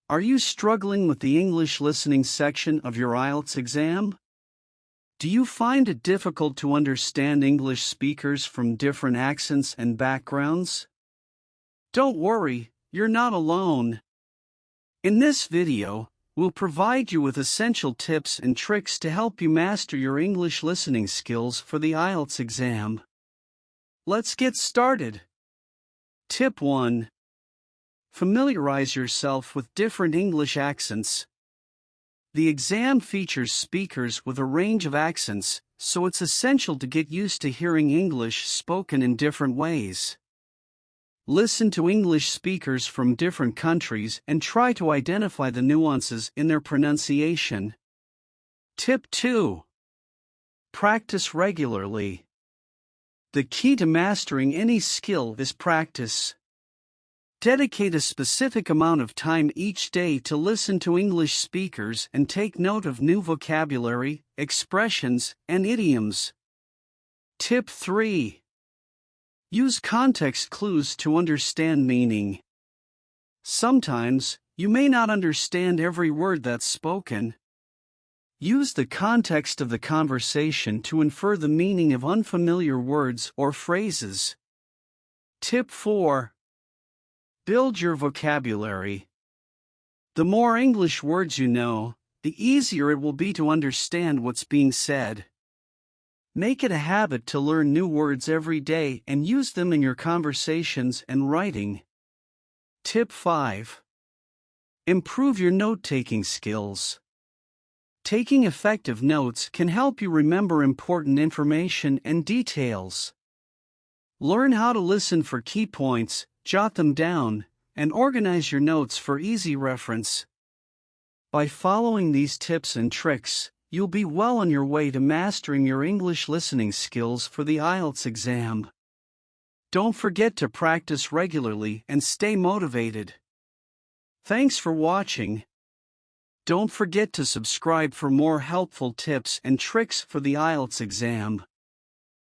Are you struggling with the English listening section of your IELTS exam? Do you find it difficult to understand English speakers from different accents and backgrounds? Don't worry, you're not alone. In this video, we'll provide you with essential tips and tricks to help you master your English listening skills for the IELTS exam. Let's get started. Tip 1. Familiarize yourself with different English accents. The exam features speakers with a range of accents, so it's essential to get used to hearing English spoken in different ways. Listen to English speakers from different countries and try to identify the nuances in their pronunciation. Tip 2. Practice regularly. The key to mastering any skill is practice. Dedicate a specific amount of time each day to listen to English speakers and take note of new vocabulary, expressions, and idioms. Tip 3. Use context clues to understand meaning. Sometimes, you may not understand every word that's spoken. Use the context of the conversation to infer the meaning of unfamiliar words or phrases. Tip 4. Build your vocabulary. The more English words you know, the easier it will be to understand what's being said. Make it a habit to learn new words every day and use them in your conversations and writing. Tip 5. Improve your note-taking skills. Taking effective notes can help you remember important information and details. Learn how to listen for key points, jot them down, and organize your notes for easy reference. By following these tips and tricks, you'll be well on your way to mastering your English listening skills for the IELTS exam. Don't forget to practice regularly and stay motivated. Thanks for watching. Don't forget to subscribe for more helpful tips and tricks for the IELTS exam.